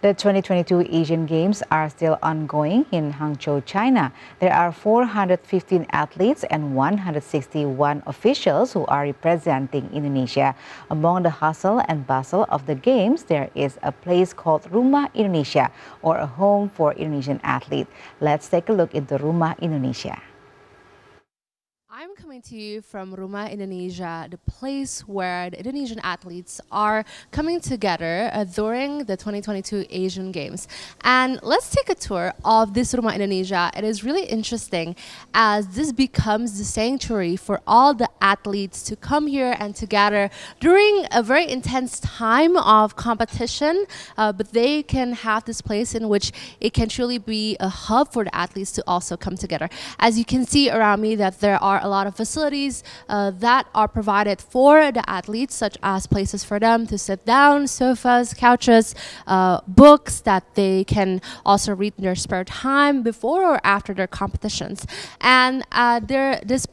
The 2022 Asian Games are still ongoing in Hangzhou, China. There are 415 athletes and 161 officials who are representing Indonesia. Among the hustle and bustle of the Games, there is a place called Rumah Indonesia, or a home for Indonesian athletes. Let's take a look into Rumah Indonesia. I'm coming to you from Rumah Indonesia, the place where the Indonesian athletes are coming together during the 2022 Asian Games. And let's take a tour of this Rumah Indonesia. It is really interesting as this becomes the sanctuary for all the athletes to come here and to gather during a very intense time of competition. But they can have this place in which it can truly be a hub for the athletes to also come together. As you can see around me that there are a lot of facilities that are provided for the athletes, such as places for them to sit down, sofas, couches, books that they can also read in their spare time before or after their competitions. And there's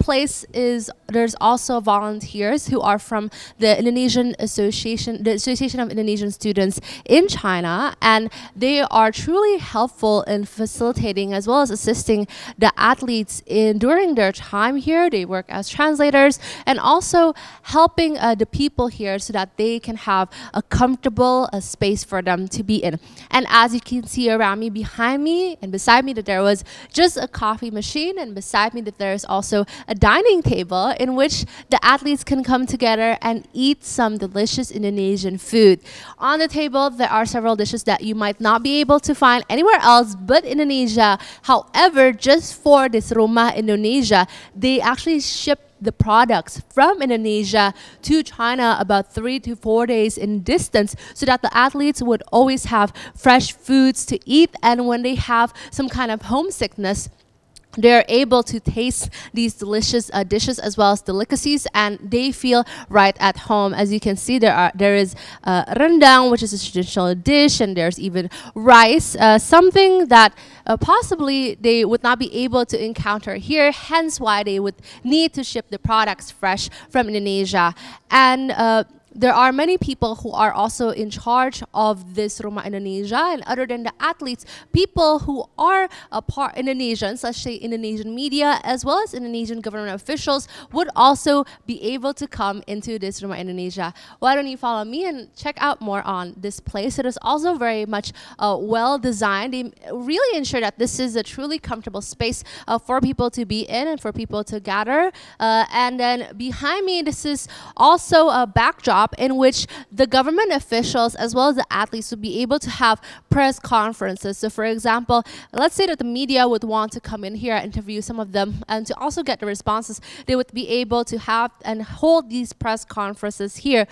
also volunteers who are from the Indonesian Association, the Association of Indonesian Students in China, and they are truly helpful in facilitating as well as assisting the athletes during their time here. They work as translators and also helping the people here so that they can have a comfortable space for them to be in. And as you can see around me, behind me and beside me, that there was just a coffee machine, and beside me that there is also a dining table in which the athletes can come together and eat some delicious Indonesian food. On the table, there are several dishes that you might not be able to find anywhere else but Indonesia. However, just for this Rumah Indonesia, they actually ship the products from Indonesia to China about 3 to 4 days in distance so that the athletes would always have fresh foods to eat, and when they have some kind of homesickness, they're able to taste these delicious dishes as well as delicacies, and they feel right at home. As you can see, there is rendang, which is a traditional dish, and there's even rice, something that possibly they would not be able to encounter here, hence why they would need to ship the products fresh from Indonesia. And there are many people who are also in charge of this Rumah Indonesia, and other than the athletes, people who are Indonesians, let's say Indonesian media, as well as Indonesian government officials, would also be able to come into this Rumah Indonesia. Why don't you follow me and check out more on this place? It is also very much well designed. They really ensure that this is a truly comfortable space for people to be in and for people to gather. And then behind me, this is also a backdrop in which the government officials as well as the athletes would be able to have press conferences. So for example, let's say that the media would want to come in here, interview some of them, and to also get the responses, they would be able to have and hold these press conferences here.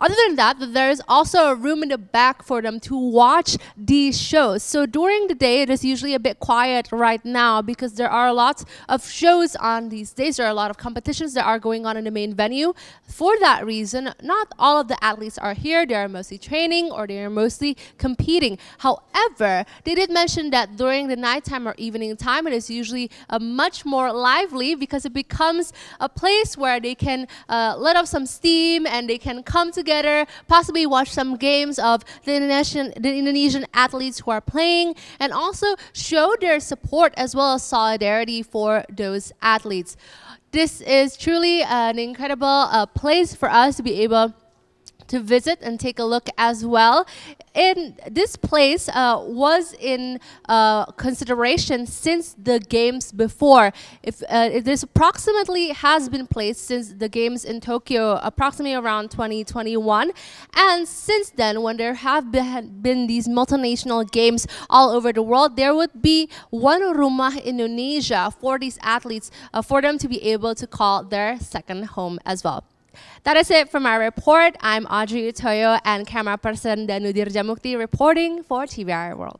Other than that, there is also a room in the back for them to watch these shows. So during the day, it is usually a bit quiet right now because there are lots of shows on these days. There are a lot of competitions that are going on in the main venue. For that reason, not all of the athletes are here. They are mostly training or they are mostly competing. However, they did mention that during the nighttime or evening time, it is usually much more lively because it becomes a place where they can let off some steam and they can come together, possibly watch some games of the Indonesian athletes who are playing, and also show their support as well as solidarity for those athletes. This is truly an incredible place for us to be able to visit and take a look as well. And this place was in consideration since the games before. This approximately has been placed since the games in Tokyo, approximately around 2021. And since then, when there have been these multinational games all over the world, there would be one Rumah Indonesia for these athletes, for them to be able to call their second home as well. That is it from our report. I'm Audrey Utoyo and camera person Danudir Jamukti reporting for TVR World.